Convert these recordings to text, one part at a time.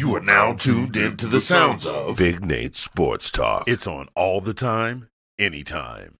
You are now tuned into the sounds of Big Nate Sports Talk. It's on all the time, anytime.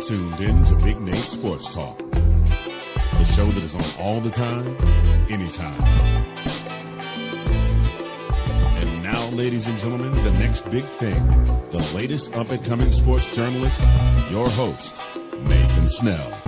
Tuned in to Big Nate Sports Talk, the show that is on all the time, anytime. And now, ladies and gentlemen, the next big thing, the latest up-and-coming sports journalist, your host, Nathan Snell.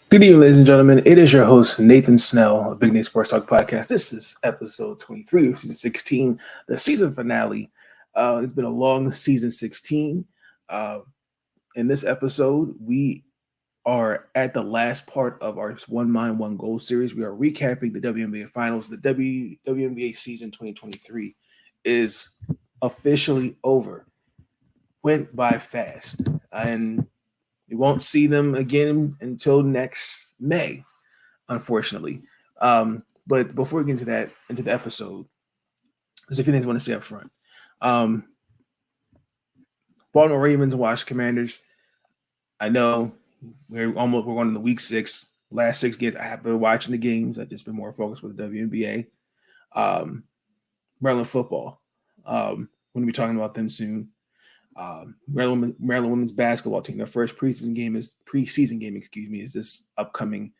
Good evening, ladies and gentlemen. It is your host, Nathan Snell of Big Nate Sports Talk Podcast. This is episode 23 of season 16, the season finale. It's been a long season 16. In this episode, we are at the last part of our One Mind, One Goal series. We are recapping the WNBA Finals. The WNBA season 2023 is officially over. Went by fast. And we won't see them again until next May, unfortunately. But before we get into the episode, there's a few things I want to say up front. Baltimore Ravens and Washington Commanders. I know we're going into week 6. Last 6 games, I have been watching the games. I've just been more focused with the WNBA. Maryland football. We're going to be talking about them soon. Maryland women's basketball team, their first preseason game is this upcoming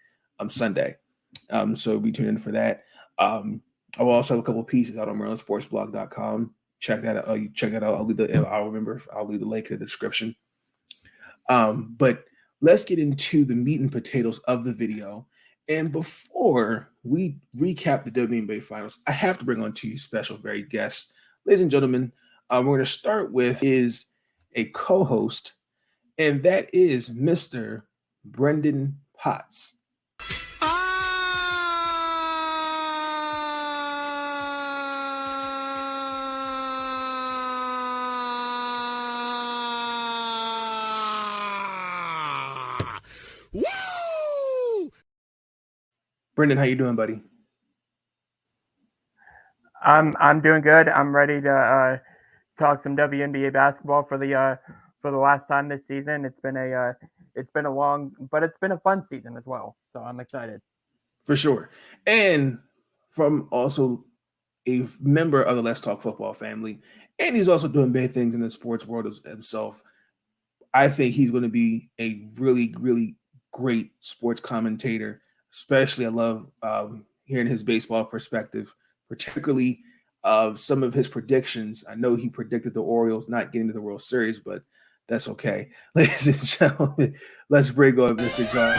Sunday. So be tuned in for that. I will also have a couple of pieces out on MarylandSportsBlog.com. Check that out. Check that out. I'll leave the link in the description. But let's get into the meat and potatoes of the video. And before we recap the WNBA Finals, I have to bring on 2 special very guests. Ladies and gentlemen, we're going to start with is a co-host, and that is Mr. Brenden Potts. Woo! Brenden, how you doing, buddy? I'm doing good. I'm ready to talk some WNBA basketball for the last time this season. It's been a long, but it's been a fun season as well. So I'm excited. For sure. And from also a member of the Let's Talk Football family, and he's also doing big things in the sports world himself. I think he's going to be a really, really great sports commentator. Especially, I love hearing his baseball perspective, particularly some of his predictions. I know he predicted the Orioles not getting to the World Series, but that's okay. Ladies and gentlemen, let's bring on Mr. Jon.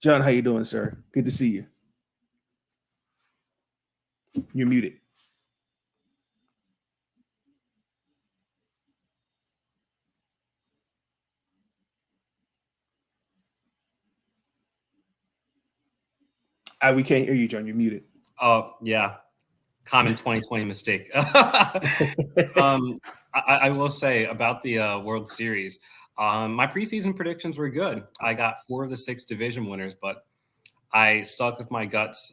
Jon, how you doing, sir? Good to see you. You're muted. We can't hear you, Jon. You're muted. Oh, yeah. Common 2020 mistake. I will say about the World Series, my preseason predictions were good. I got 4 of the 6 division winners, but I stuck with my guts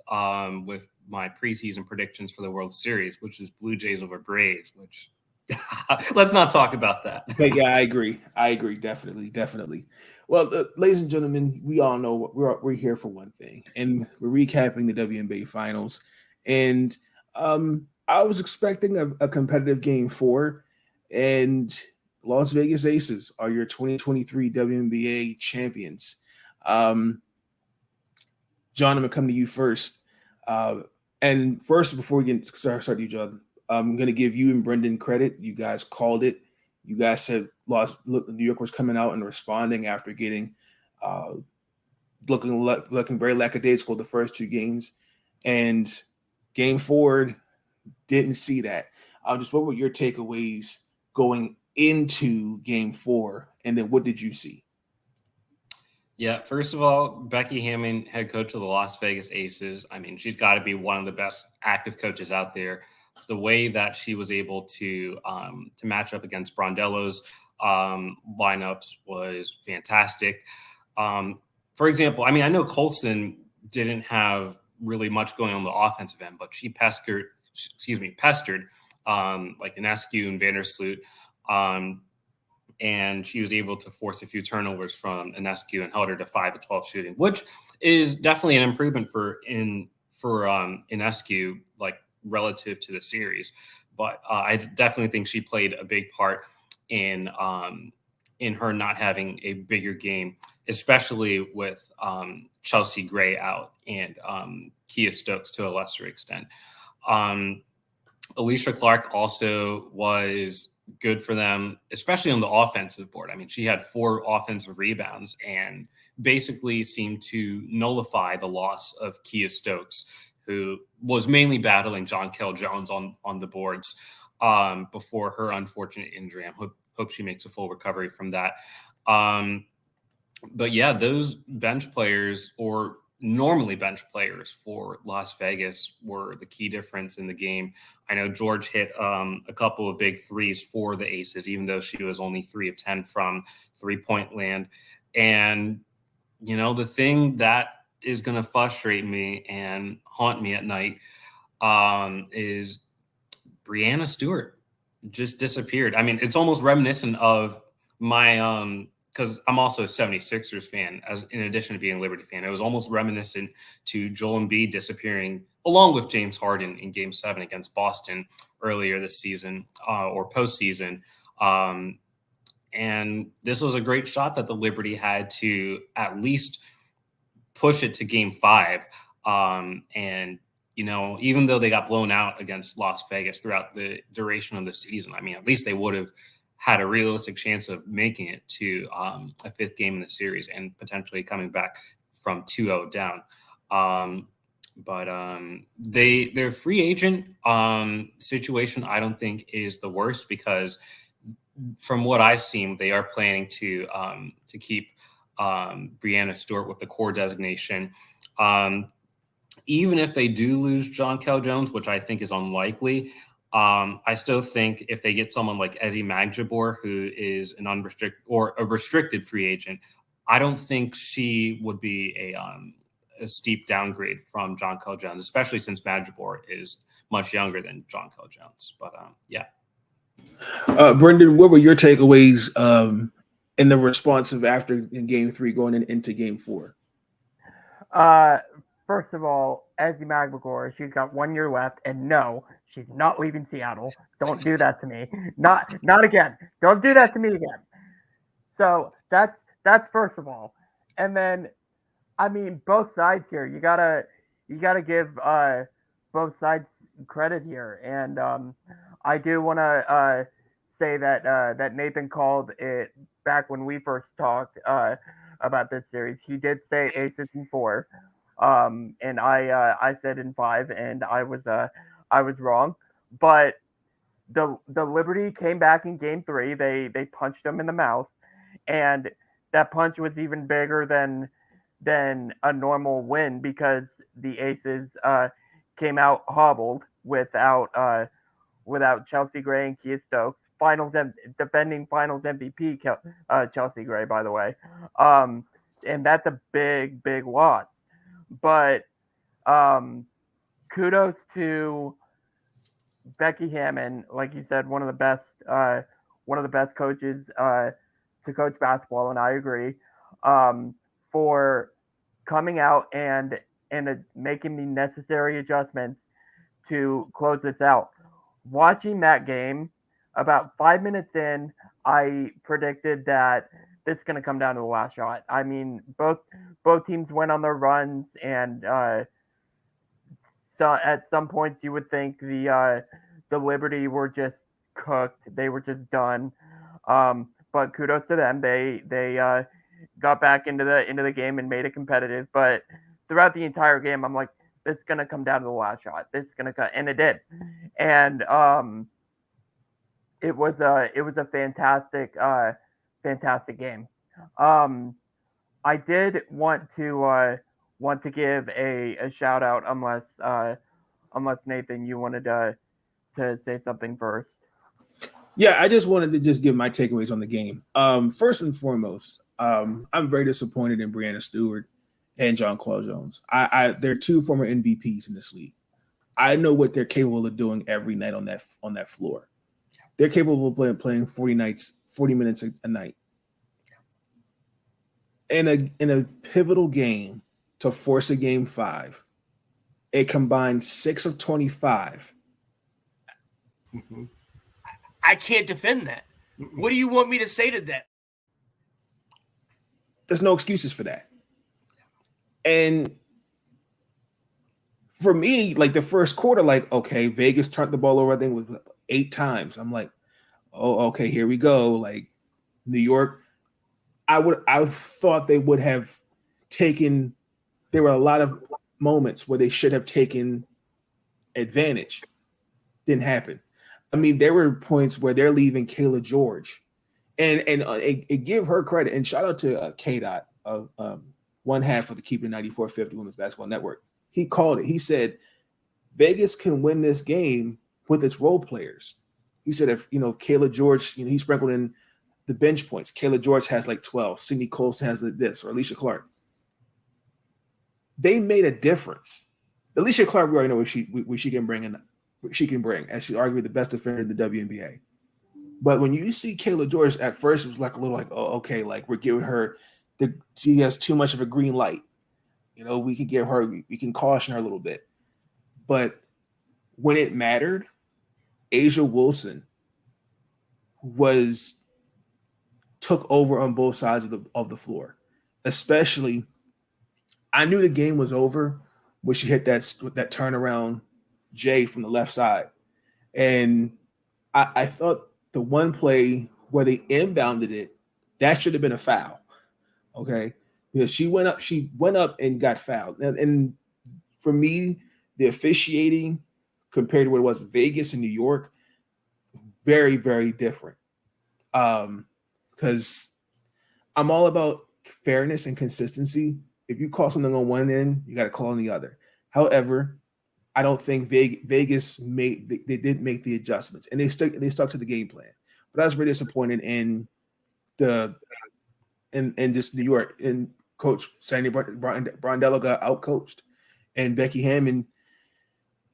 with my preseason predictions for the World Series, which is Blue Jays over Braves, which let's not talk about that. But yeah, I agree. Definitely. Well, ladies and gentlemen, we all know we're here for one thing, and we're recapping the WNBA finals. And I was expecting a competitive game 4, and Las Vegas Aces are your 2023 WNBA champions. John, I'm gonna come to you first. And first, before we get start you, John, I'm gonna give you and Brenden credit. You guys called it. You guys said New York was coming out and responding after getting looking very lackadaisical the first 2 games, and game 4 didn't see that. Just what were your takeaways going into game 4, and then what did you see? Yeah, first of all, Becky Hammon, head coach of the Las Vegas Aces. I mean, she's got to be one of the best active coaches out there. The way that she was able to match up against Brondello's lineups was fantastic. For example, I mean, I know Colson didn't have really much going on the offensive end, but she pestered like Ionescu and Vandersloot. And she was able to force a few turnovers from Ionescu and held her to 5 of 12 shooting, which is definitely an improvement for Ionescu, like relative to the series. But I definitely think she played a big part in her not having a bigger game, especially with Chelsea Gray out and Kia Stokes to a lesser extent. Alicia Clark also was good for them, especially on the offensive board. I mean, she had 4 offensive rebounds and basically seemed to nullify the loss of Kia Stokes, who was mainly battling John Kell Jones on the boards before her unfortunate injury. I hope she makes a full recovery from that. But yeah, those bench players, or normally bench players for Las Vegas, were the key difference in the game. I know George hit a couple of big threes for the Aces, even though she was only 3 of 10 from 3-point land. And, you know, the thing that is going to frustrate me and haunt me at night is Breanna Stewart just disappeared. I mean, it's almost reminiscent of my because I'm also a 76ers fan, as in addition to being a Liberty fan. It was almost reminiscent to Joel Embiid disappearing along with James Harden in Game 7 against Boston earlier this season or postseason. And this was a great shot that the Liberty had to at least push it to Game 5. And, you know, even though they got blown out against Las Vegas throughout the duration of the season, I mean, at least they would have had a realistic chance of making it to a 5th game in the series and potentially coming back from 2-0 down. But their free agent situation, I don't think is the worst, because from what I've seen, they are planning to keep Breanna Stewart with the core designation. Even if they do lose John Kell Jones, which I think is unlikely, I still think if they get someone like Ezi Magbor, who is an unrestricted or a restricted free agent, I don't think she would be a steep downgrade from John Kell Jones, especially since Magbor is much younger than John Kell Jones. But yeah. Brenden, what were your takeaways in the response of after in Game 3 going into Game 4? First of all, Ezi Magbor, she's got 1 year left, and no, she's not leaving Seattle. Don't do that to me. Not again. Don't do that to me again. So that's first of all. And then, I mean, both sides here. You gotta give both sides credit here. And I do want to say that Nathan called it back when we first talked about this series. He did say Aces in 4. And I said in 5, and I was wrong. But the Liberty came back in Game 3. They punched them in the mouth, and that punch was even bigger than a normal win, because the Aces came out hobbled without Chelsea Gray and Kia Stokes, defending Finals MVP Chelsea Gray, by the way, and that's a big loss. But kudos to Becky Hammon, like you said, one of the best coaches to coach basketball, and I agree, for coming out and making the necessary adjustments to close this out. Watching that game, about 5 minutes in, I predicted that this is going to come down to the last shot. I mean, both teams went on their runs, and so at some points you would think the Liberty were just cooked. They were just done. But kudos to them. They got back into the game and made it competitive. But throughout the entire game, I'm like, this is gonna come down to the last shot. This is gonna cut, and it did. And it was a fantastic game. I did want to give a shout out, unless Nathan, you wanted to say something first. Yeah, I just wanted to just give my takeaways on the game. First and foremost, I'm very disappointed in Breanna Stewart and Jonquel Jones. They're two former MVPs in this league. I know what they're capable of doing every night on that floor. They're capable of playing 40 minutes a night. In a pivotal game to force a game 5, a combined 6 of 25. Mm-hmm. I can't defend that. Mm-mm. What do you want me to say to that? There's no excuses for that. And for me, like the first quarter, like, okay, Vegas turned the ball over, I think, with 8 times. I'm like, oh, okay, here we go. Like New York, I thought they would have taken. There were a lot of moments where they should have taken advantage. Didn't happen. I mean, there were points where they're leaving Kayla George, and give her credit, and shout out to K-Dot, one half of the Keeping 9450 Women's Basketball Network. He called it. He said Vegas can win this game with its role players. He said if Kayla George, he sprinkled in the bench points. Kayla George has like 12. Sydney Colson has this, or Alicia Clark. They made a difference. Alicia Clark, we already know what she can bring in. She can bring, as she's arguably the best defender in the WNBA. But when you see Kayla George, at first it was like a little like, oh, okay, like we're giving her she has too much of a green light. We can give her, we can caution her a little bit. But when it mattered, Asia Wilson took over on both sides of the floor. Especially, I knew the game was over when she hit that turnaround J from the left side. And I thought the one play where they inbounded it, that should have been a foul. Okay. Because she went up and got fouled. And for me, the officiating compared to what it was in Vegas and New York, very, very different. Because I'm all about fairness and consistency. If you call something on one end, you got to call on the other. However, I don't think Vegas they did make the adjustments, and they stuck to the game plan. But I was really disappointed in just New York, and Coach Sandy Brondello got outcoached, and Becky Hammon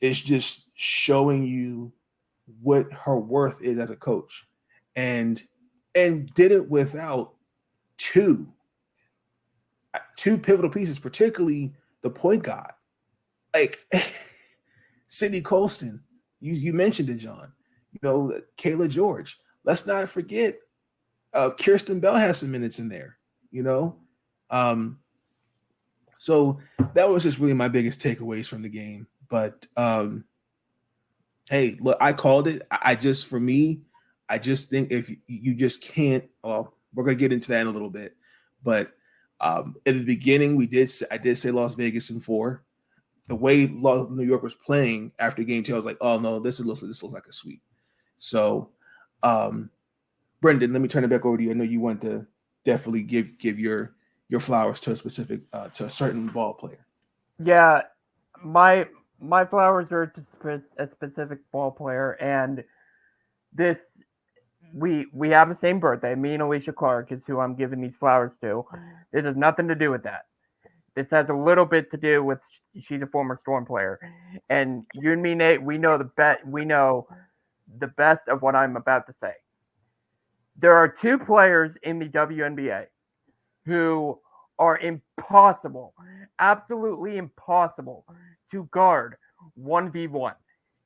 is just showing you what her worth is as a coach, and did it without two pivotal pieces, particularly the point guard. Like Sydney Colston, you mentioned it, John. Kayla George. Let's not forget Kirsten Bell has some minutes in there. So that was just really my biggest takeaways from the game. But hey, look, I called it. I just think if you just can't. Well, we're gonna get into that in a little bit, but in the beginning, I did say Las Vegas in 4. The way New York was playing after game 2, I was like, oh no, this looks like a sweep. So, Brenden, let me turn it back over to you. I know you want to definitely give your flowers to a certain ball player. Yeah, my flowers are to a specific ball player, and this we have the same birthday. Me and Alicia Clark is who I'm giving these flowers to. This has nothing to do with that. This has a little bit to do with she's a former Storm player, and you and me, Nate, we know the best of what I'm about to say. There are two players in the WNBA who are impossible, absolutely impossible to guard 1v1.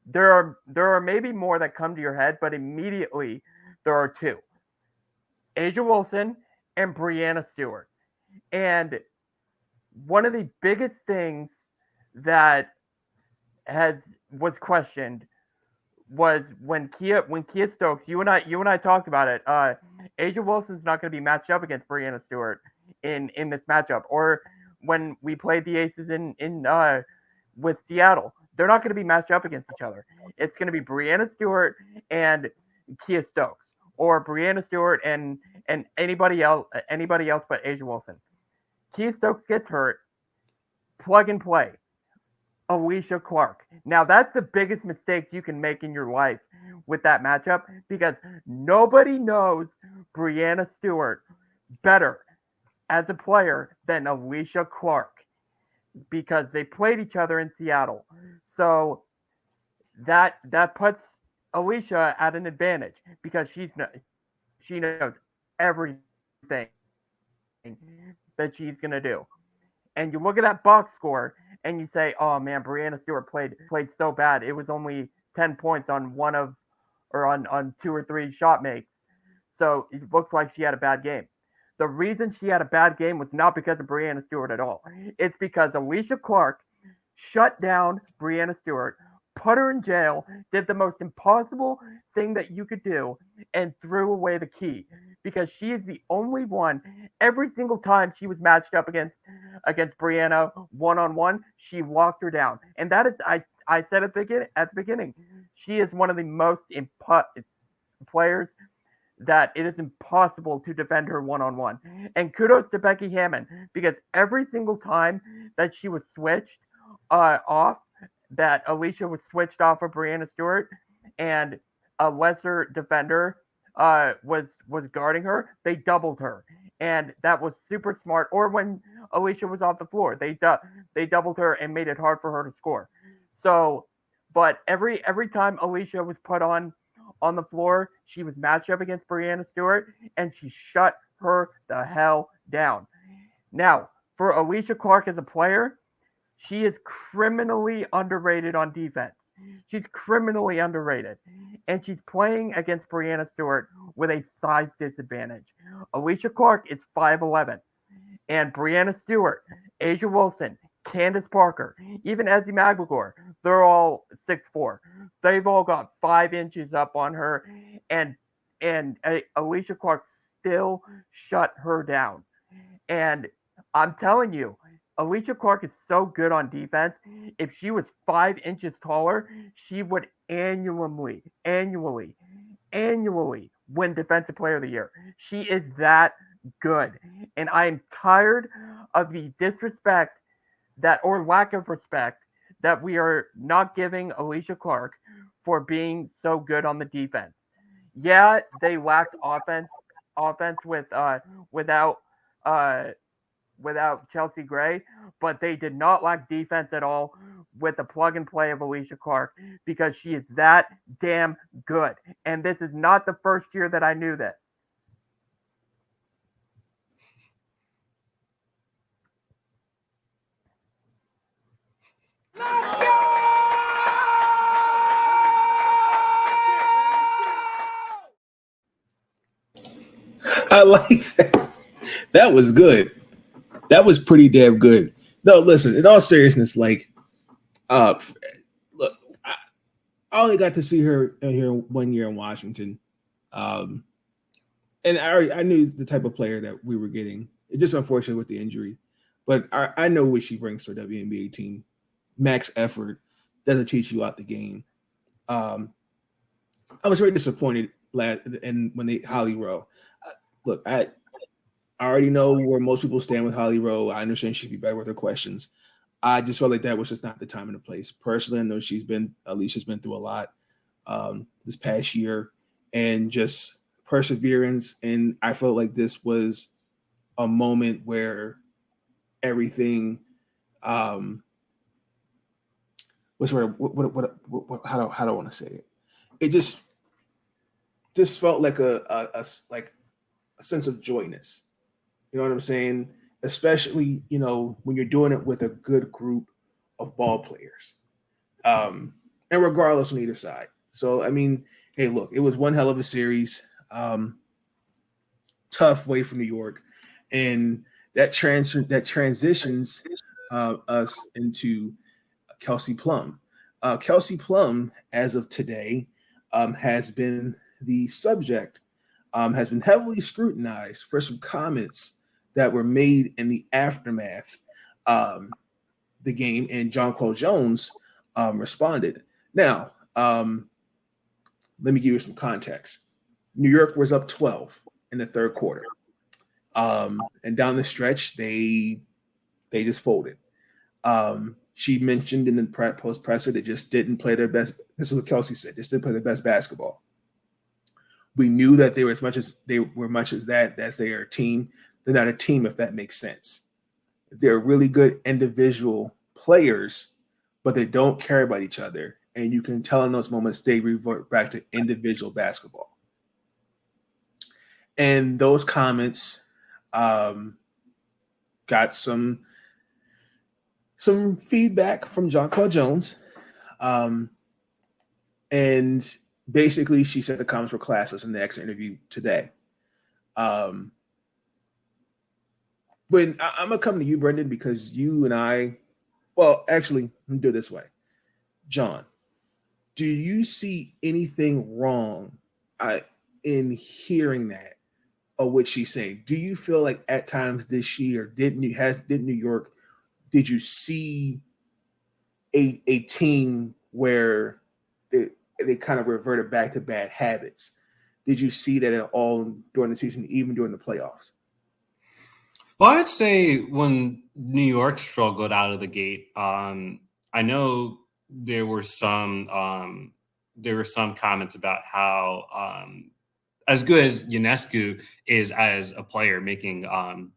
There are maybe more that come to your head, but immediately there are two. A'ja Wilson and Breanna Stewart. And one of the biggest things that was questioned was when Kia Stokes, you and I talked about it. A'ja Wilson's not going to be matched up against Breanna Stewart in this matchup, or when we played the Aces in with Seattle, they're not going to be matched up against each other. It's going to be Breanna Stewart and Kia Stokes, or Breanna Stewart and anybody else but A'ja Wilson. Kia Stokes gets hurt, plug and play. Alicia Clark. Now, that's the biggest mistake you can make in your life with that matchup, because nobody knows Breanna Stewart better as a player than Alicia Clark, because they played each other in Seattle. So that puts Alicia at an advantage, because she knows everything that she's going to do. And you look at that box score and you say, oh man, Breanna Stewart played so bad. It was only 10 points on on 2 or 3 shot makes. So it looks like she had a bad game. The reason she had a bad game was not because of Breanna Stewart at all. It's because Alicia Clark shut down Breanna Stewart, put her in jail, did the most impossible thing that you could do, and threw away the key, because she is the only one. Every single time she was matched up against Breanna one-on-one, she locked her down. And that is, I said at the beginning, she is one of the most players that it is impossible to defend her one-on-one. And kudos to Becky Hammon, because every single time that she was switched off, that Alicia was switched off of Breanna Stewart and a lesser defender was guarding her, they doubled her. And that was super smart. Or when Alicia was off the floor, they doubled her and made it hard for her to score. So, but every time Alicia was put on the floor, she was matched up against Breanna Stewart, and she shut her the hell down. Now, for Alicia Clark as a player, she is criminally underrated on defense. She's criminally underrated. And she's playing against Breanna Stewart with a size disadvantage. Alicia Clark is 5'11". And Breanna Stewart, A'ja Wilson, Candace Parker, even Ezzy Maglagor, they're all 6'4". They've all got 5 inches up on her. And Alicia Clark still shut her down. And I'm telling you, Alicia Clark is so good on defense. If she was 5 inches taller, she would annually win Defensive Player of the Year. She is that good. And I am tired of the disrespect or lack of respect that we are not giving Alicia Clark for being so good on the defense. Yeah, they lacked offense without Chelsea Gray, but they did not lack defense at all with the plug and play of Alicia Clark, because she is that damn good. And this is not the first year that I knew this. I like that. That was good. That was pretty damn good. No, listen, in all seriousness, like, look, I only got to see her here 1 year in Washington. And I knew the type of player that we were getting. It's just unfortunate with the injury. But I know what she brings to a WNBA team. Max effort, doesn't teach you out the game. I was very disappointed when Holly Rowe. Look, I already know where most people stand with Holly Rowe. I understand she'd be better with her questions. I just felt like that was just not the time and the place. Personally, I know Alicia's been through a lot this past year, and just perseverance. And I felt like this was a moment where everything. What's the word? What how do I want to say it? It just felt like a sense of joyness. You know what I'm saying? Especially, when you're doing it with a good group of ball players. And regardless on either side. So, I mean, hey, look, it was one hell of a series. Tough way for New York. And that transitions us into Kelsey Plum. Kelsey Plum, as of today, has been the subject, has been heavily scrutinized for some comments that were made in the aftermath the game, and Jonquel Jones responded. Now, let me give you some context. New York was up 12 in the third quarter, and down the stretch, they just folded. She mentioned in the post presser they just didn't play their best. This is what Kelsey said. Just didn't play their best basketball. We knew that they were as much as they are a team. They're not a team, if that makes sense. They're really good individual players, but they don't care about each other. And you can tell in those moments they revert back to individual basketball. And those comments got some feedback from Jonquel Jones. And basically she said the comments were classless in the exit interview today. But I'm going to come to you, Brenden, because you and I, well, actually, let me do it this way. John, do you see anything wrong in hearing that or what she's saying? Do you feel like at times this year, did New York, did you see a team where they kind of reverted back to bad habits? Did you see that at all during the season, even during the playoffs? Well, I'd say when New York struggled out of the gate, I know there were some comments about how as good as Ionescu is as a player, making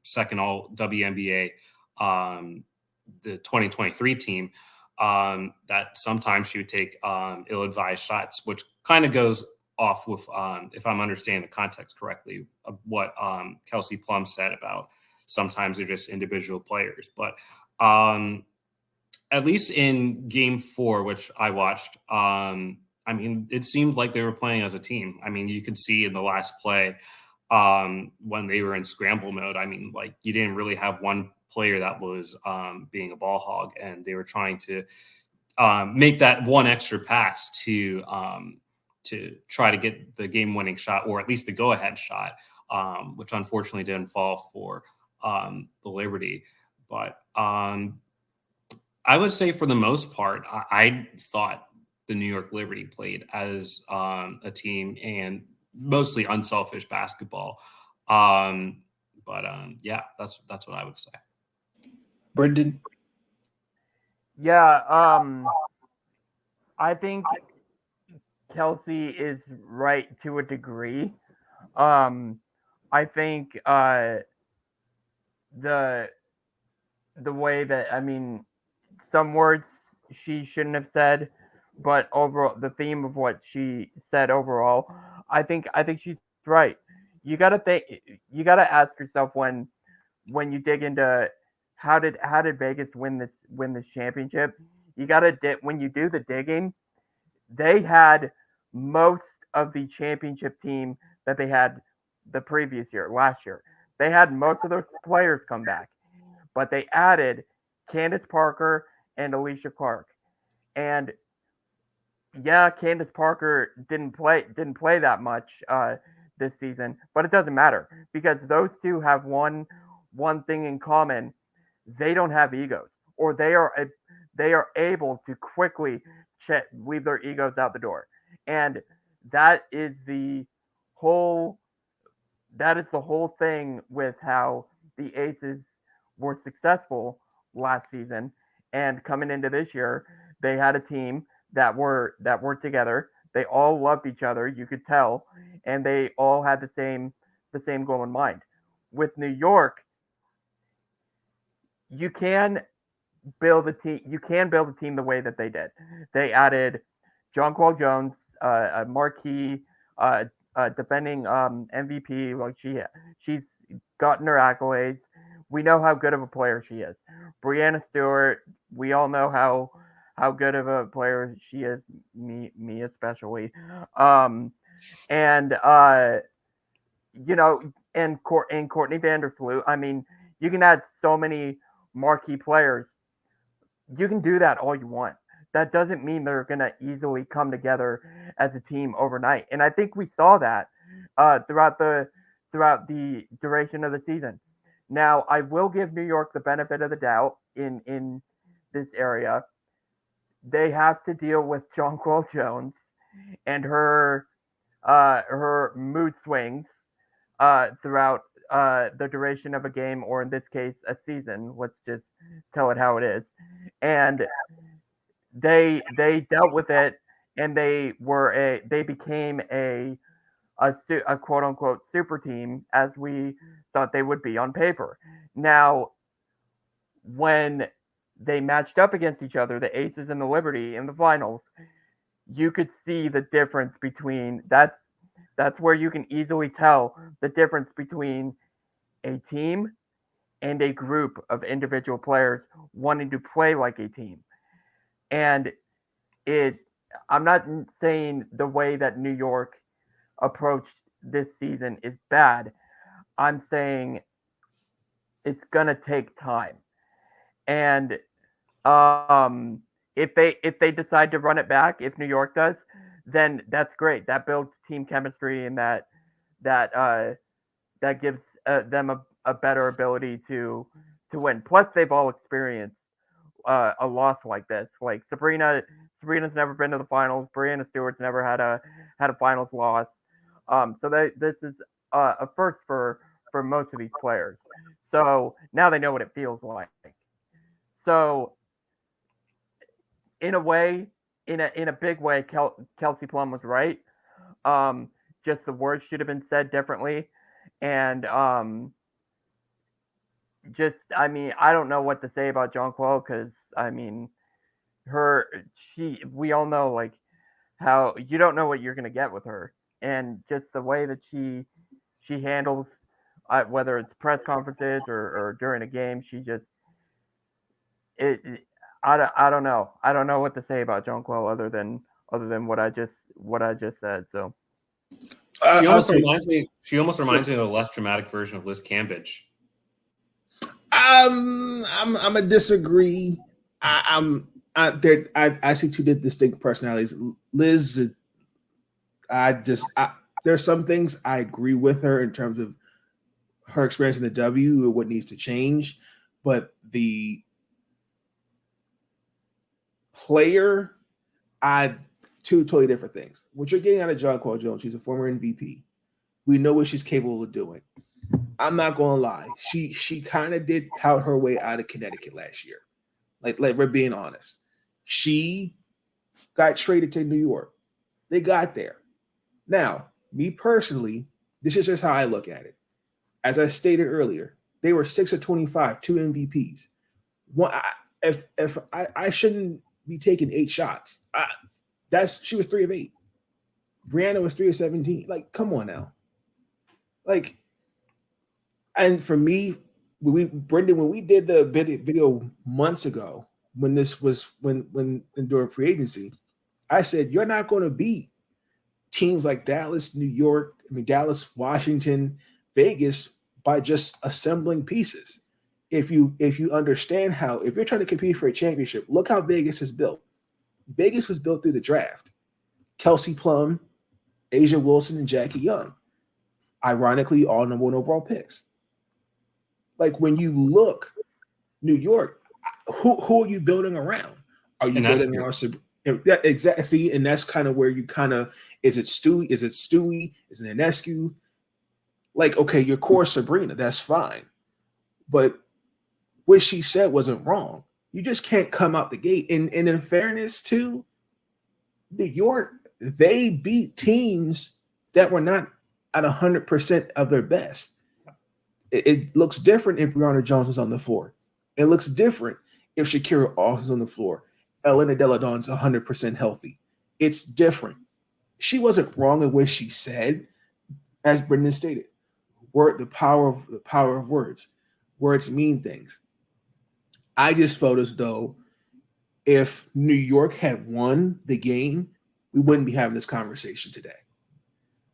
second all WNBA, the 2023 team, that sometimes she would take ill-advised shots, which kind of goes off with, if I'm understanding the context correctly, of what Kelsey Plum said about sometimes they're just individual players. But at least in game 4, which I watched, I mean, it seemed like they were playing as a team. I mean, you could see in the last play when they were in scramble mode, I mean, like you didn't really have one player that was being a ball hog, and they were trying to make that one extra pass to try to get the game-winning shot, or at least the go-ahead shot, which unfortunately didn't fall for the Liberty. But I would say for the most part, I thought the New York Liberty played as a team and mostly unselfish basketball. Yeah, that's what I would say. Brenden? Yeah, I think Kelsey is right to a degree. I think the way that, I mean, some words she shouldn't have said, but overall, the theme of what she said overall, I think she's right. You gotta ask yourself when you dig into how did Vegas win this championship. You gotta when you do the digging, they had most of the championship team that they had the previous year, last year. They had most of those players come back, but they added Candace Parker and Alicia Clark. And yeah, Candace Parker didn't play that much this season, but it doesn't matter because those two have one thing in common: they don't have egos, or they are able to quickly leave their egos out the door, and that is the whole thing with how the Aces were successful last season, and coming into this year, they had a team that were together. They all loved each other, you could tell, and they all had the same goal in mind. With New York, you can build a team. You can build a team the way that they did. They added Jonquel Jones, a marquee, defending MVP. Like she's gotten her accolades. We know how good of a player she is. Breanna Stewart. We all know how good of a player she is. Me especially. And you know, and Courtney Vandersloot. I mean, you can add so many marquee players. You can do that all you want. That doesn't mean they're going to easily come together as a team overnight. And I think we saw that throughout the duration of the season. Now, I will give New York the benefit of the doubt in this area. They have to deal with Jonquel Jones and her mood swings throughout the duration of a game, or in this case, a season. Let's just tell it how it is. And they dealt with it, and they became a quote unquote super team, as we thought they would be on paper. Now, when they matched up against each other, the Aces and the Liberty in the finals, you could see the difference between that's where you can easily tell the difference between a team and a group of individual players wanting to play like a team. And I'm not saying the way that New York approached this season is bad. I'm saying it's going to take time. And if they decide to run it back, if New York does, then that's great. That builds team chemistry, and that gives them a better ability to win. Plus, they've all experienced a loss like this. Like Sabrina's never been to the finals. Breanna Stewart's never had a finals loss. So this is a first for most of these players. So now they know what it feels like. So in a way, in a big way, Kelsey Plum was right. Just the words should have been said differently. And I mean, I don't know what to say about Jonquel, because I mean, we all know like how you don't know what you're gonna get with her, and just the way that she handles whether it's press conferences or during a game, she just I don't know. I don't know what to say about Jonquel other than what I just said. So she almost reminds me. She almost reminds me of a less dramatic version of Liz Cambridge. I'm a disagree. I see two distinct personalities. Liz, there's some things I agree with her in terms of her experience in the W and what needs to change, but the player, two totally different things. What you're getting out of Jonquel Jones, she's a former MVP. We know what she's capable of doing. I'm not going to lie. She kind of did pout her way out of Connecticut last year. Like we're being honest. She got traded to New York. They got there. Now, me personally, this is just how I look at it. As I stated earlier, they were 6 of 25, 2 MVPs. If I shouldn't be taking 8 shots. She was 3 of 8. Brianna was 3 of 17. Like, come on now. Like, and for me, Brenden, when we did the video months ago, when during free agency, I said you're not going to beat teams like Dallas, New York, Dallas, Washington, Vegas by just assembling pieces. If you understand if you're trying to compete for a championship, look how Vegas is built. Vegas was built through the draft. Kelsey Plum, Asia Wilson, and Jackie Young. Ironically, all number 1 overall picks. Like, when you look, New York, who are you building around? Are you building around exactly? See, and that's kind of where you is it Stewie? Is it Enescu? Like, okay, your core Sabrina, that's fine. But what she said wasn't wrong. You just can't come out the gate. And in fairness to New York, they beat teams that were not at 100% of their best. It looks different if Breonna Jones was on the floor. It looks different if Shakira also is on the floor. Elena Deladon's 100% healthy. It's different. She wasn't wrong in what she said, as Brenden stated. The power of words. Words mean things. I just felt as though if New York had won the game, we wouldn't be having this conversation today.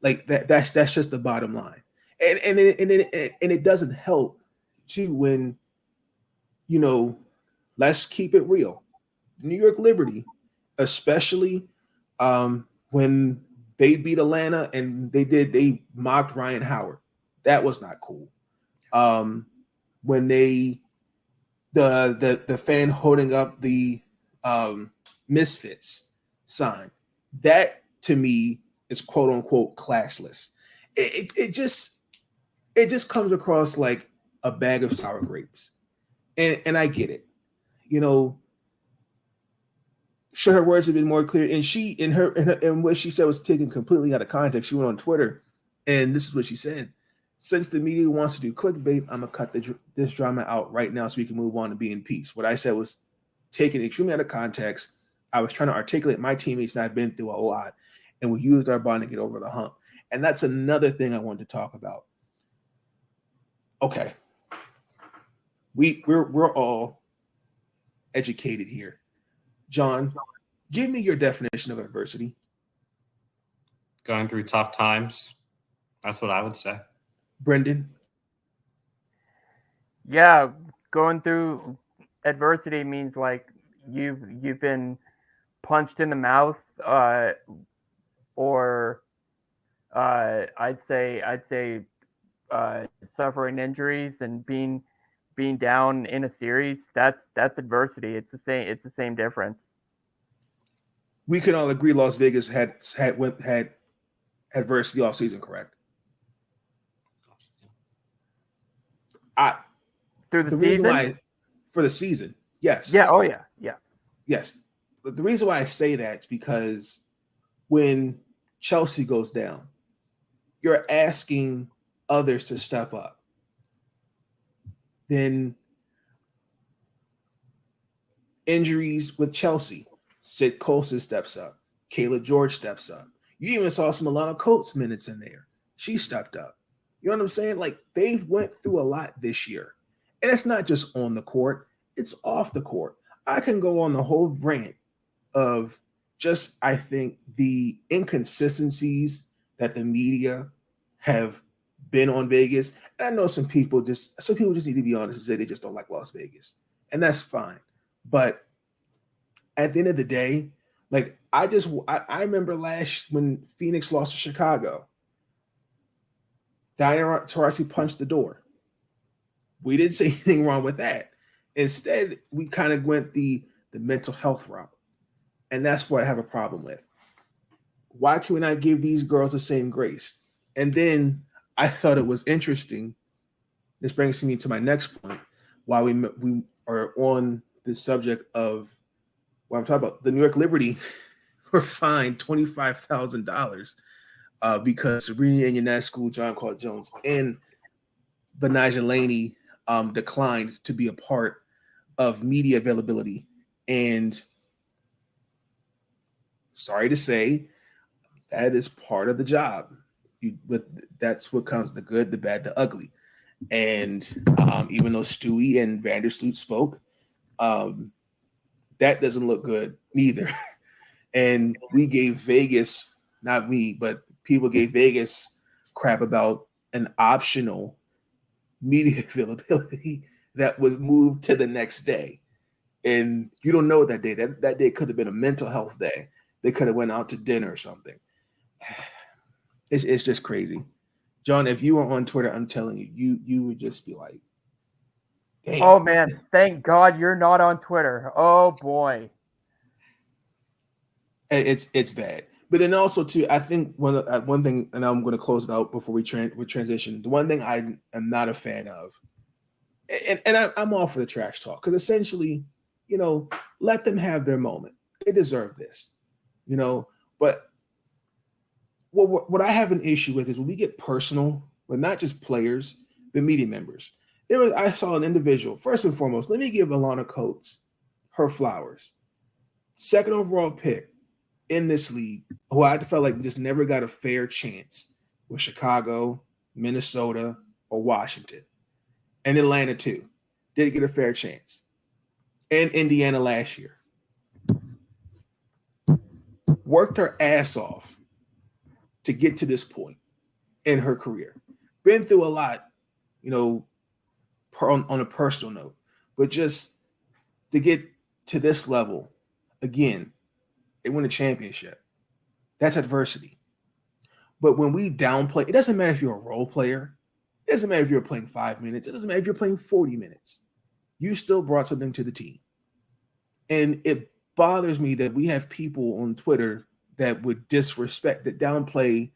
Like that's just the bottom line. And it doesn't help too when, let's keep it real. New York Liberty, especially when they beat Atlanta and they mocked Ryan Howard. That was not cool. When the fan holding up the Misfits sign, that to me is quote unquote classless. It just comes across like a bag of sour grapes, and I get it. Should her words have been more clear? And she, and what she said was taken completely out of context. She went on Twitter, and this is what she said: "Since the media wants to do clickbait, I'm gonna cut this drama out right now so we can move on to be in peace." What I said was taken extremely out of context. I was trying to articulate my teammates, and I've been through a lot, and we used our bond to get over the hump. And that's another thing I wanted to talk about. Okay, we're all educated here. Jon, give me your definition of adversity. Going through tough times. That's what I would say. Brenden? Yeah, going through adversity means like you've been punched in the mouth, or I'd say suffering injuries and being down in a series. That's adversity. It's the same difference. We can all agree Las Vegas had adversity all season, correct? Through the reason season? why for the season, yes. Yeah. Oh yeah. Yeah. Yes. But the reason why I say that is because when Chelsea goes down, you're asking others to step up. Then injuries with Chelsea, Sid Colson steps up. Kayla George steps up. You even saw some Alana Coates minutes in there. She stepped up. You know what I'm saying? Like, they've went through a lot this year. And it's not just on the court, it's off the court. I can go on the whole rant of just, I think, the inconsistencies that the media have been on Vegas. And I know some people just need to be honest and say they just don't like Las Vegas. And that's fine. But at the end of the day, like, I remember when Phoenix lost to Chicago. Diana Taurasi punched the door. We didn't say anything wrong with that. Instead, we kind of went the mental health route. And that's what I have a problem with. Why can we not give these girls the same grace? And then I thought it was interesting. This brings me to my next point. While we are on the subject of what I'm talking about, the New York Liberty were fined $25,000 because Serena Ionescu, John Carl Jones, and Benijah Laney declined to be a part of media availability. And sorry to say, that is part of the job. That's what comes: the good, the bad, the ugly. And even though Stewie and Vandersloot spoke, that doesn't look good neither. And we gave Vegas, not me, but people gave Vegas crap about an optional media availability that was moved to the next day. And you don't know that day. That day could have been a mental health day. They could have went out to dinner or something. It's just crazy. Jon, if you were on Twitter, I'm telling you would just be like, damn. Oh man, thank God you're not on Twitter. Oh boy. It's bad. But then also too, I think one thing, and I'm going to close it out before we transition. The one thing I am not a fan of, and I'm all for the trash talk, because essentially, let them have their moment. They deserve this, But what I have an issue with is when we get personal with not just players, but media members. I saw an individual. First and foremost, let me give Alana Coates her flowers. Second overall pick in this league, who I felt like just never got a fair chance with Chicago, Minnesota, or Washington. And Atlanta too. Didn't get a fair chance. And Indiana last year. Worked her ass off to get to this point in her career. Been through a lot, on a personal note, but just to get to this level again, they win a championship. That's adversity. But when we downplay, it doesn't matter if you're a role player. It doesn't matter if you're playing 5 minutes. It doesn't matter if you're playing 40 minutes. You still brought something to the team. And it bothers me that we have people on Twitter that would disrespect, that downplay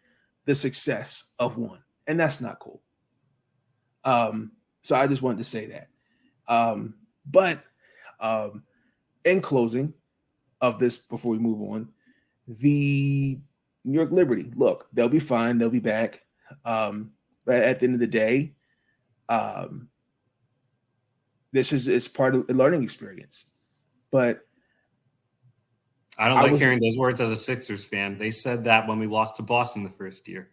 the success of one. And that's not cool. So I just wanted to say that. But in closing of this, before we move on, the New York Liberty, look, they'll be fine. They'll be back. But at the end of the day, it's part of a learning experience. But I don't like hearing those words as a Sixers fan. They said that when we lost to Boston the first year.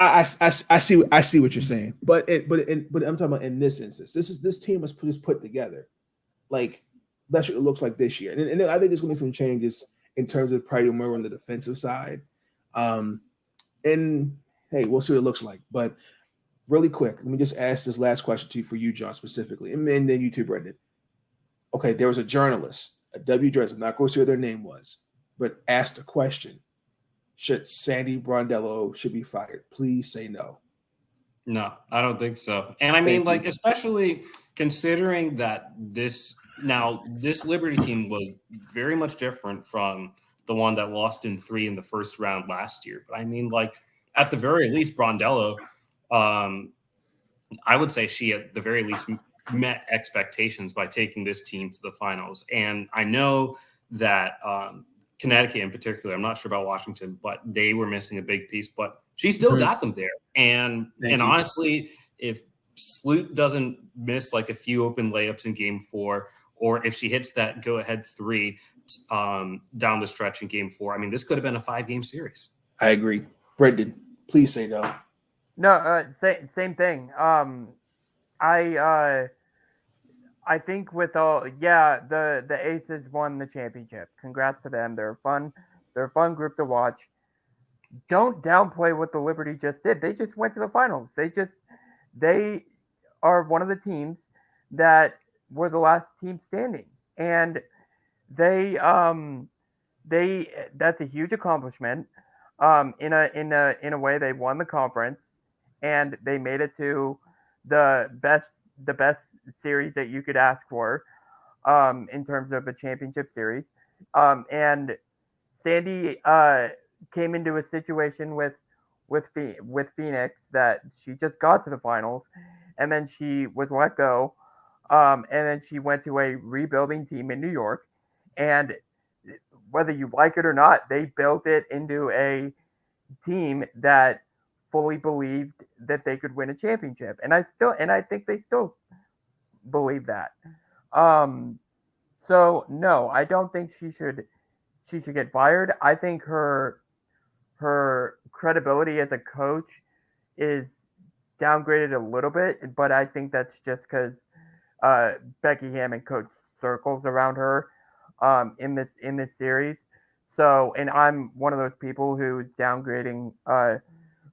I see what you're saying, but I'm talking about in this instance. This team was just put together, like that's what it looks like this year, and I think there's going to be some changes in terms of probably more on the defensive side. And hey, we'll see what it looks like. But really quick, let me just ask this last question to you, for you, John, specifically, and then you too, Brenden. Okay, there was a journalist, a W journalist, I'm not going to say what their name was, but asked a question. Should Sandy Brondello should be fired? Please say no. No, I don't think so. And I mean, especially considering that this Liberty team was very much different from the one that lost in 3 in the first round last year. But I mean, at the very least, Brondello, I would say she at the very least met expectations by taking this team to the finals. And I know that Connecticut in particular, I'm not sure about Washington, but they were missing a big piece, but she still got them there. And honestly, if Sloot doesn't miss a few open layups in game 4, or if she hits that go-ahead 3 down the stretch in game 4, I mean, this could have been a 5-game series. I agree. Brenden, please say no. No, same thing. I think with the Aces won the championship. Congrats to them. They're a fun group to watch. Don't downplay what the Liberty just did. They just went to the finals. They are one of the teams that were the last team standing. And that's a huge accomplishment. In a way, they won the conference and they made it to the best series that you could ask for in terms of a championship series. And Sandy came into a situation with Phoenix that she just got to the finals, and then she was let go, and then she went to a rebuilding team in New York, and whether you like it or not, they built it into a team that fully believed that they could win a championship, and I think they still believe that. So no, I don't think she should get fired. I think her credibility as a coach is downgraded a little bit, but I think that's just because Becky Hammon coached circles around her in this series. So, and I'm one of those people who's downgrading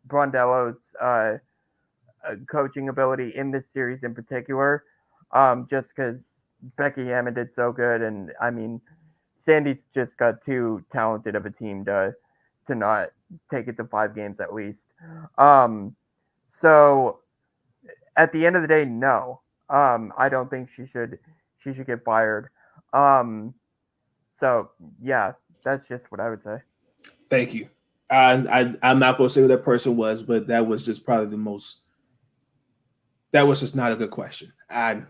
Brondello's coaching ability in this series in particular, just because Becky Hammon did so good, and I mean, Sandy's just got too talented of a team to not take it to 5 games at least. So at the end of the day, no, I don't think she should get fired. So yeah, that's just what I would say. Thank you. I'm not going to say who that person was, but that was just probably that was just not a good question. I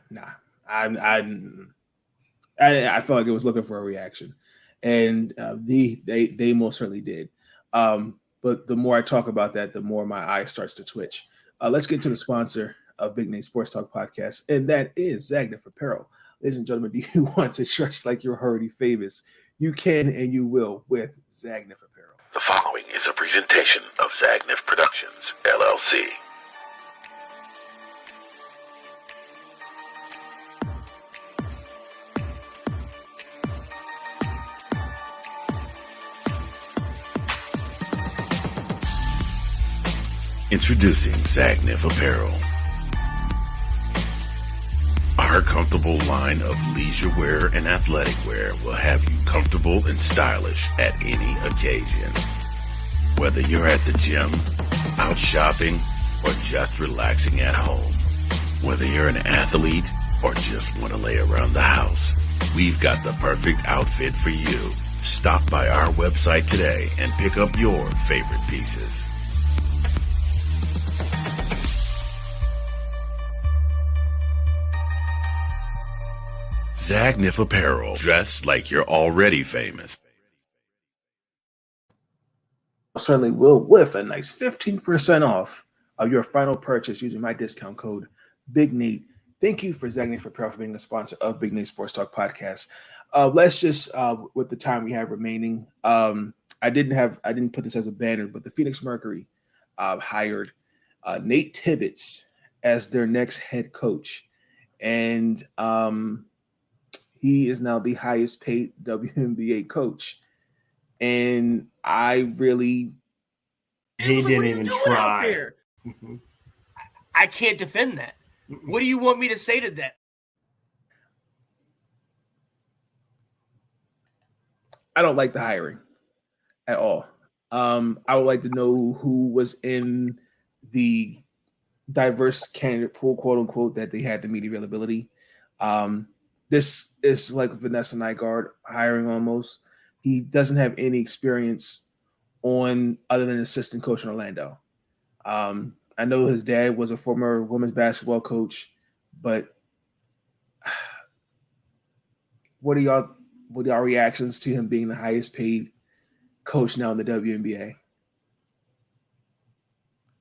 felt like it was looking for a reaction, and they most certainly did. But but the more I talk about that, the more my eye starts to twitch. Let's get to the sponsor of Big Nate Sports Talk Podcast, and that is Zagnif Apparel. Ladies and gentlemen, do you want to dress like you're already famous? You can and you will with Zagnif Apparel. The following is a presentation of Zagnif Productions, LLC. Introducing Zagnif Apparel. Our comfortable line of leisure wear and athletic wear will have you comfortable and stylish at any occasion. Whether you're at the gym, out shopping, or just relaxing at home. Whether you're an athlete or just want to lay around the house, we've got the perfect outfit for you. Stop by our website today and pick up your favorite pieces. Zagnif Apparel. Dress like you're already famous. Certainly will, with a nice 15% off of your final purchase using my discount code Big Nate. Thank you for Zagnif Apparel for being a sponsor of Big Nate Sports Talk Podcast. Let's just with the time we have remaining, I didn't put this as a banner, but the Phoenix Mercury hired Nate Tibbetts as their next head coach, and he is now the highest paid WNBA coach. And I really... He didn't even try. I can't defend that. What do you want me to say to that? I don't like the hiring at all. I would like to know who was in the diverse candidate pool, quote unquote, that they had the media availability. This is like Vanessa Nygaard hiring almost. He doesn't have any experience on other than assistant coach in Orlando. I know his dad was a former women's basketball coach, but what are y'all reactions to him being the highest paid coach now in the WNBA?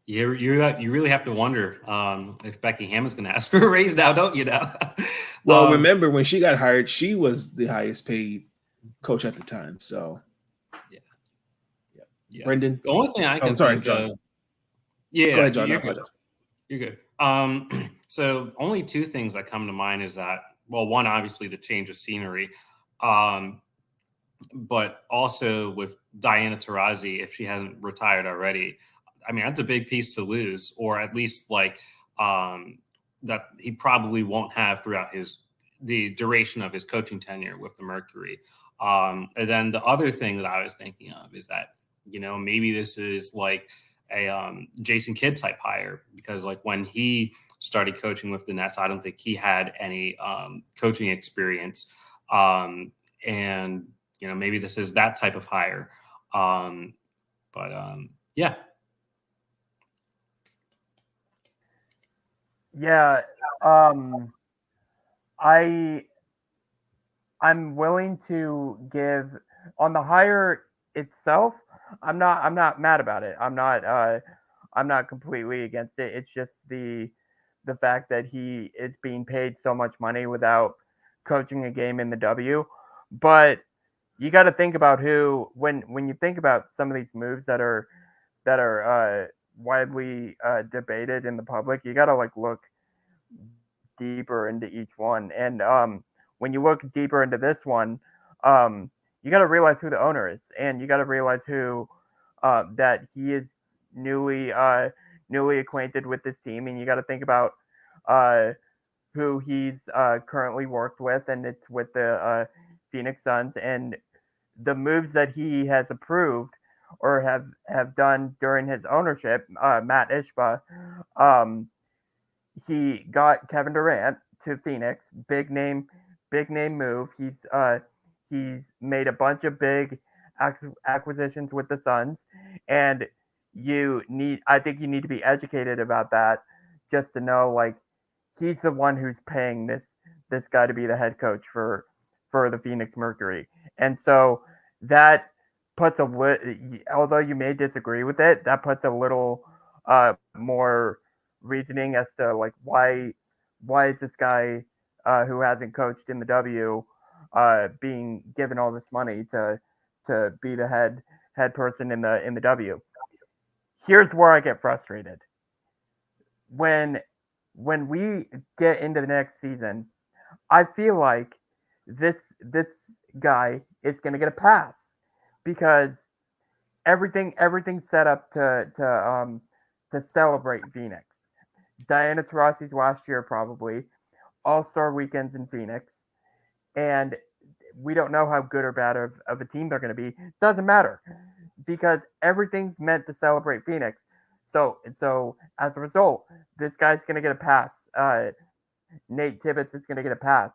You really have to wonder if Becky Hammon's going to ask for a raise now, don't you? Now, well, remember when she got hired, she was the highest paid coach at the time. So, yeah. Brenden, the only thing I can sorry, think John. of, yeah, go ahead, John. You're good. So, only two things that come to mind is that, well, one, obviously the change of scenery, but also with Diana Taurasi, if she hasn't retired already. I mean, that's a big piece to lose, or at least like that he probably won't have throughout the duration of his coaching tenure with the Mercury. And then the other thing that I was thinking of is that, maybe this is like a Jason Kidd type hire, because like when he started coaching with the Nets, I don't think he had any coaching experience. And, maybe this is that type of hire. Yeah. Yeah, I'm willing to give on the hire itself. I'm not mad about it. I'm not completely against it. It's just the fact that he is being paid so much money without coaching a game in the W. But you got to think about who when you think about some of these moves that are widely debated in the public, you got to like look deeper into each one. And when you look deeper into this one, you got to realize who the owner is, and you got to realize who that he is newly acquainted with this team, and you got to think about who he's currently worked with, and it's with the Phoenix Suns, and the moves that he has approved or have done during his ownership. Matt Ishbia, he got Kevin Durant to Phoenix, big name move. He's made a bunch of big acquisitions with the Suns, and I think you need to be educated about that just to know like he's the one who's paying this guy to be the head coach for the Phoenix Mercury. And so that puts although you may disagree with it, that puts a little more reasoning as to like why is this guy who hasn't coached in the W being given all this money to be the head person in the W. Here's where I get frustrated. When we get into the next season, I feel like this guy is going to get a pass because everything's set up to celebrate Phoenix. Diana Taurasi's last year probably, All-Star weekends in Phoenix, and we don't know how good or bad of a team they're going to be. Doesn't matter because everything's meant to celebrate Phoenix. So as a result, this guy's going to get a pass. Nate Tibbetts is going to get a pass.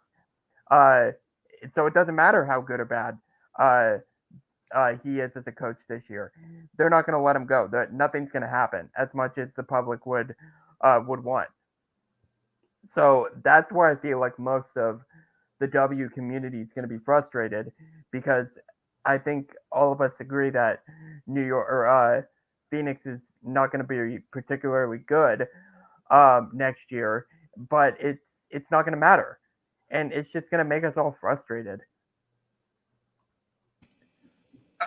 So it doesn't matter how good or bad he is as a coach this year. They're not going to let him go. Nothing's going to happen as much as the public would want. So that's where I feel like most of the W community is going to be frustrated because I think all of us agree that New York or Phoenix is not going to be particularly good next year, but it's not going to matter, and it's just going to make us all frustrated.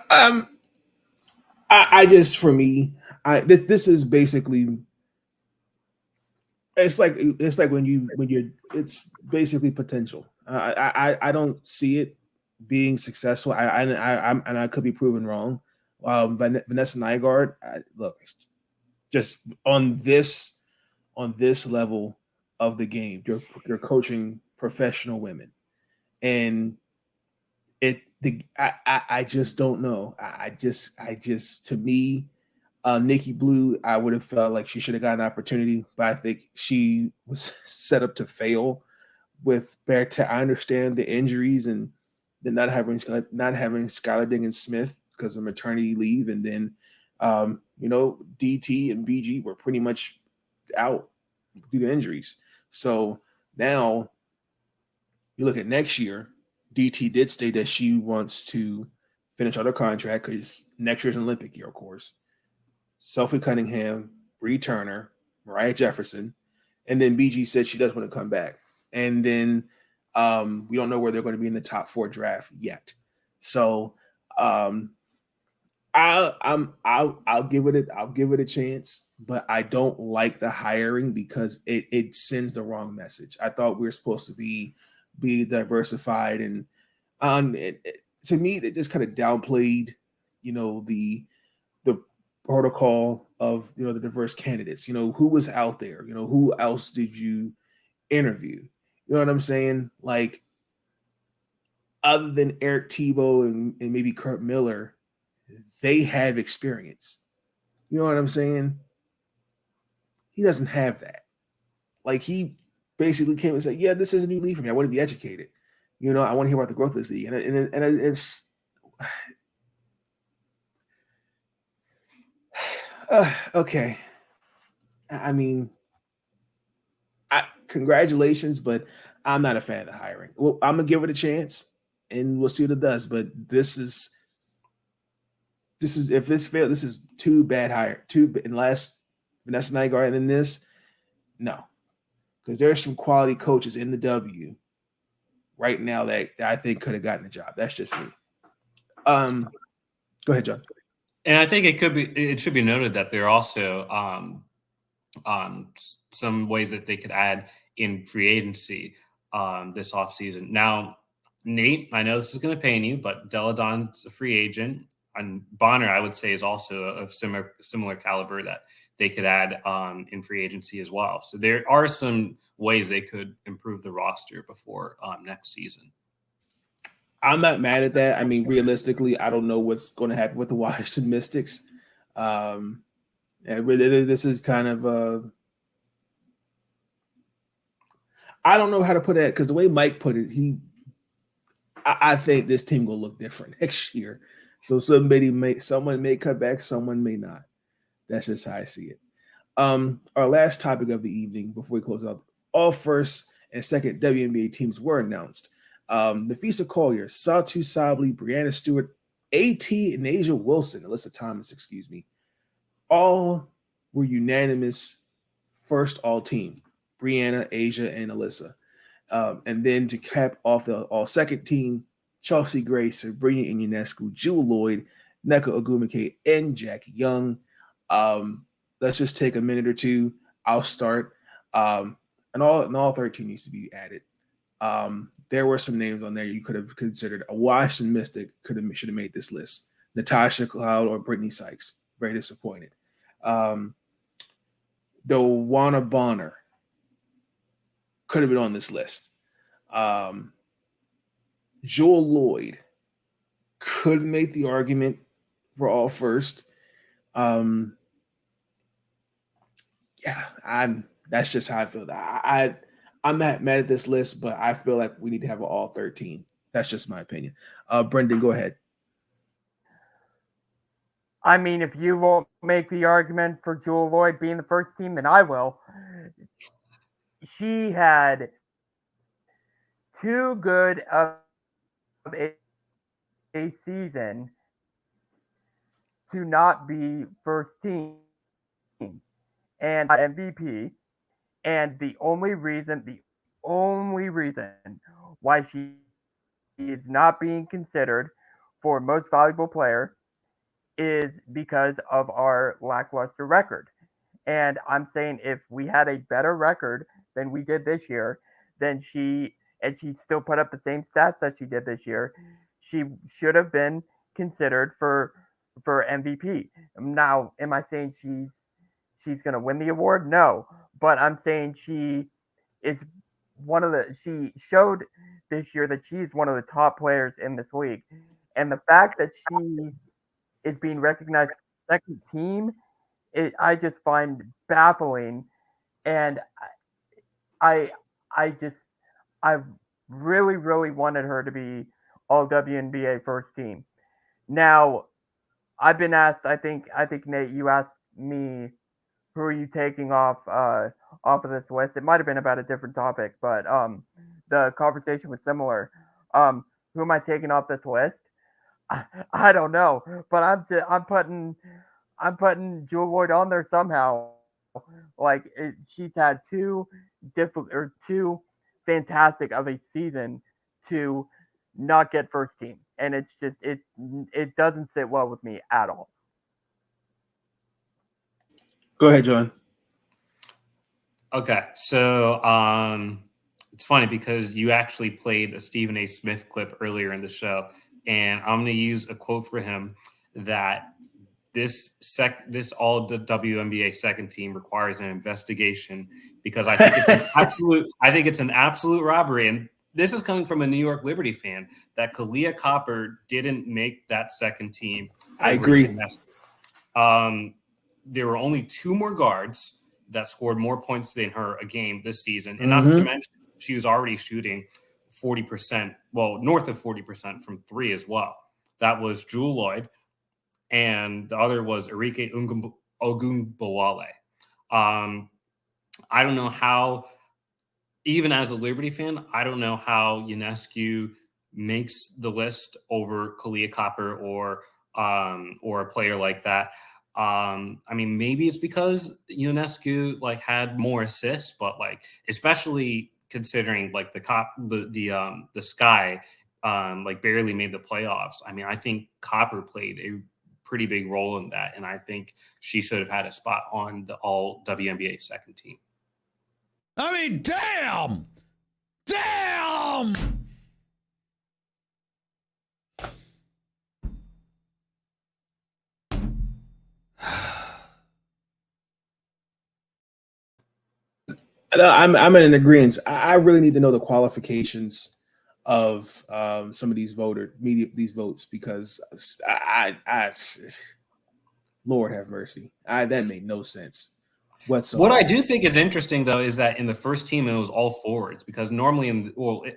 I just, for me, this is basically, it's like when you're it's basically potential. I don't see it being successful. I could be proven wrong. Vanessa Nygaard, look, just on this level of the game, you're coaching professional women, and I just don't know. I just to me, Nikki Blue, I would have felt like she should have got an opportunity, but I think she was set up to fail with Beartech. I understand the injuries and the not having Skylar Diggins Smith because of maternity leave, and then DT and BG were pretty much out due to injuries. So now you look at next year. DT did state that she wants to finish out her contract because next year's an Olympic year, of course. Sophie Cunningham, Bree Turner, Mariah Jefferson, and then BG said she does want to come back. And then we don't know where they're going to be in the top 4 draft yet. So I'll give it a chance, but I don't like the hiring because it sends the wrong message. I thought we were supposed to be diversified, and to me, they just kind of downplayed, the protocol of the diverse candidates. Who was out there? Who else did you interview? You know what I'm saying? Like, other than Eric Tebow and maybe Kurt Miller, they have experience. You know what I'm saying? He doesn't have that. Like, he basically came and said, yeah, this is a new league for me. I want to be educated. I want to hear about the growth of this league. And it's okay. I mean, congratulations, but I'm not a fan of the hiring. Well, I'm going to give it a chance, and we'll see what it does. But this is if this failed, this is too bad hire. Unless Vanessa Nygaard and then this, no. Because there's some quality coaches in the W right now that I think could have gotten the job. That's just me. Go ahead, John. And I think it should be noted that there are also some ways that they could add in free agency this offseason. Now, Nate, I know this is going to pain you, but Deladon's a free agent, and Bonner, I would say, is also of similar caliber that they could add in free agency as well. So there are some ways they could improve the roster before next season. I'm not mad at that. I mean, realistically, I don't know what's going to happen with the Washington Mystics. This is kind of I don't know how to put it, because the way Mike put it, I think this team will look different next year. So someone may cut back, someone may not. That's just how I see it. Our last topic of the evening before we close out, all first and second WNBA teams were announced. Nafisa Collier, Satu Sabli, Brianna Stewart, AT and Asia Wilson, Alyssa Thomas, excuse me, all were unanimous first all team. Brianna, Asia, and Alyssa. And then to cap off the all second team, Chelsea Gray, Sabrina Ionescu, Jewel Lloyd, Nneka Ogwumike, and Jackie Young. Let's just take a minute or two. I'll start. And all 13 needs to be added. There were some names on there you could have considered. A Washington Mystic should have made this list. Natasha Cloud or Brittany Sykes. Very disappointed. Dowana Bonner could have been on this list. Jewel Lloyd could make the argument for all first. That's just how I feel. I'm not mad at this list, but I feel like we need to have all 13. That's just my opinion. Brenden, go ahead. I mean, if you won't make the argument for Jewel Lloyd being the first team, then I will. She had too good of a season to not be first team and MVP. And the only reason why she is not being considered for most valuable player is because of our lackluster record. And I'm saying if we had a better record than we did this year, then she still put up the same stats that she did this year, she should have been considered for MVP. Now, am I saying she's going to win the award? No, but I'm saying she showed this year that she's one of the top players in this league. And the fact that she is being recognized second team, I just find baffling. And I really, really wanted her to be all WNBA first team. Now, I've been asked, I think Nate, you asked me, who are you taking off of this list? It might have been about a different topic, but the conversation was similar. Who am I taking off this list? I don't know, but I'm putting Jewel Lloyd on there somehow. Like she's had too fantastic of a season to not get first team, and it's just it doesn't sit well with me at all. Go ahead, John. Okay, so it's funny because you actually played a Stephen A. Smith clip earlier in the show, and I'm going to use a quote for him that this all the WNBA second team requires an investigation because I think it's an absolute robbery. And this is coming from a New York Liberty fan that Kalia Copper didn't make that second team. I agree. There were only two more guards that scored more points than her a game this season. And not to mention, she was already shooting 40%, well, north of 40% from three as well. That was Jewel Lloyd, and the other was Arike Ogunbowale. I don't know how, even as a Liberty fan, I don't know how Ionescu makes the list over Kalia Copper or a player like that. I mean, maybe it's because Ionescu had more assists, but especially considering the Sky barely made the playoffs. I mean, I think Copper played a pretty big role in that, and I think she should have had a spot on the all WNBA second team. I mean, damn. I'm in agreement. I really need to know the qualifications of some of these votes because I Lord have mercy, that made no sense whatsoever. What I do think is interesting though is that in the first team it was all forwards because normally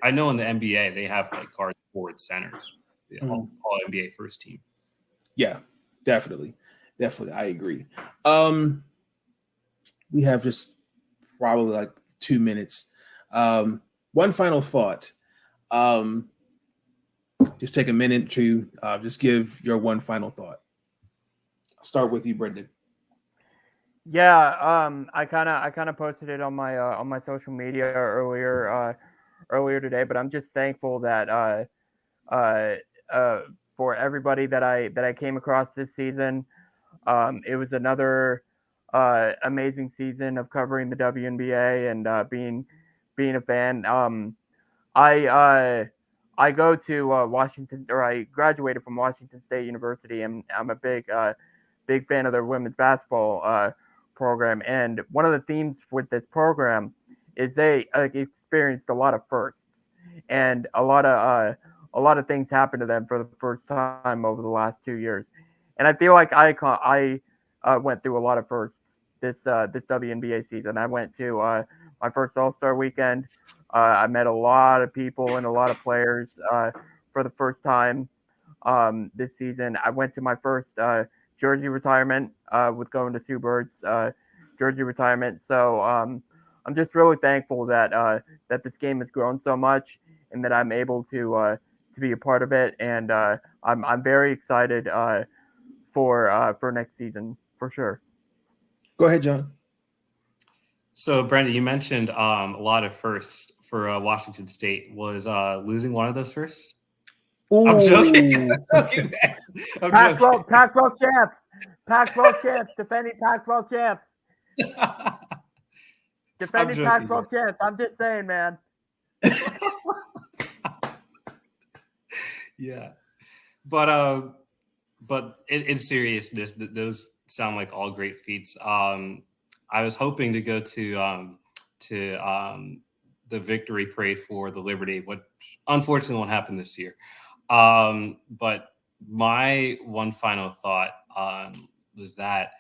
I know in the NBA they have guards, forwards, centers, all NBA first team. Yeah, definitely, I agree. We have just probably 2 minutes. One final thought. just take a minute to just give your one final thought. I'll start with you, Brenden. Yeah, I kind of posted it on my social media earlier today, but I'm just thankful that for everybody that I came across this season. It was another amazing season of covering the WNBA and being a fan. I go to Washington, or I graduated from Washington State University, and I'm a big fan of their women's basketball program. And one of the themes with this program is they experienced a lot of firsts, and a lot of things happened to them for the first time over the last 2 years. And I feel like I went through a lot of firsts this WNBA season. I went to my first All-Star weekend. I met a lot of people and a lot of players for the first time this season. I went to my first jersey retirement with going to Sue Bird's jersey retirement. So I'm just really thankful that this game has grown so much and that I'm able to be a part of it. And I'm very excited for next season for sure. Go ahead, John. So, Brenden, you mentioned a lot of firsts for Washington State. Was losing one of those firsts? Ooh. I'm joking. Pac-12 champs. Pac-12 champs. Defending Pac-12 champs. Defending Pac-12 champs. I'm just saying, man. Yeah. But in seriousness, those sound like all great feats. I was hoping to go to the victory parade for the Liberty, which unfortunately won't happen this year. But my one final thought was that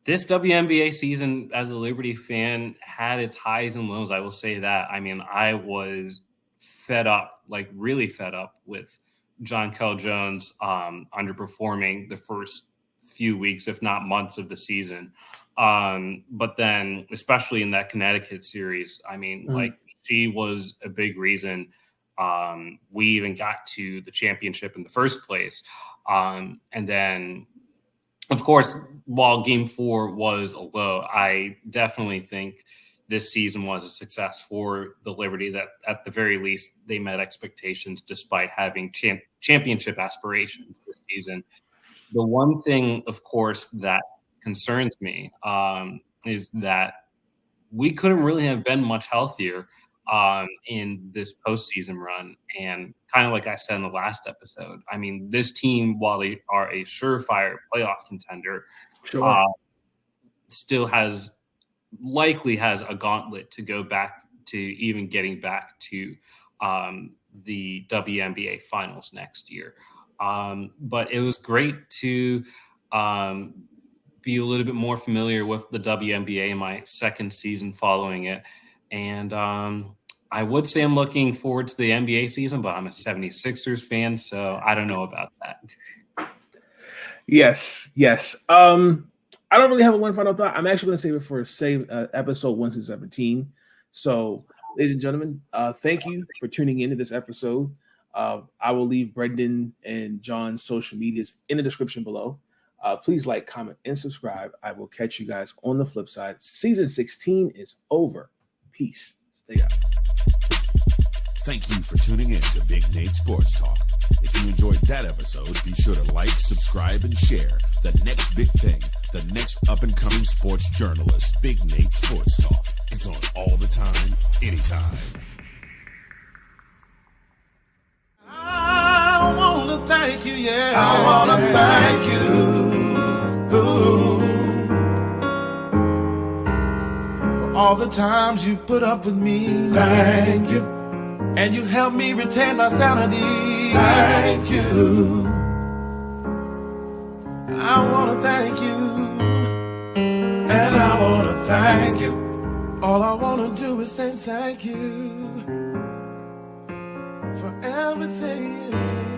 this WNBA season, as a Liberty fan, had its highs and lows. I will say that. I mean, I was fed up, like really fed up with John Kell Jones underperforming the first few weeks, if not months, of the season. But then, especially in that Connecticut series, I mean, like, she was a big reason we even got to the championship in the first place. And then, of course, while Game 4 was a low, I definitely think this season was a success for the Liberty, that at the very least they met expectations despite having championship aspirations this season. The one thing, of course, that concerns me is that we couldn't really have been much healthier in this postseason run. And kind of like I said in the last episode, I mean, this team, while they are a surefire playoff contender, still likely has a gauntlet to go back to even getting back to the WNBA finals next year. But it was great to be a little bit more familiar with the WNBA in my second season following it. And I would say I'm looking forward to the NBA season, but I'm a 76ers fan, so I don't know about that. Yes. I don't really have a one final thought. I'm actually going to save it for episode 117. So, ladies and gentlemen, thank you for tuning into this episode. I will leave Brenden and John's social medias in the description below. Please like, comment, and subscribe. I will catch you guys on the flip side. Season 16 is over. Peace. Stay out. Thank you for tuning in to Big Nate Sports Talk. If you enjoyed that episode, be sure to like, subscribe, and share the next big thing, the next up-and-coming sports journalist, Big Nate Sports Talk. It's on all the time, anytime. I want to thank you, yeah. I want to thank you. For all the times you put up with me. Thank you. And you helped me retain my sanity. Thank you. I want to thank you. And I want to thank you. All I want to do is say thank you for everything you do.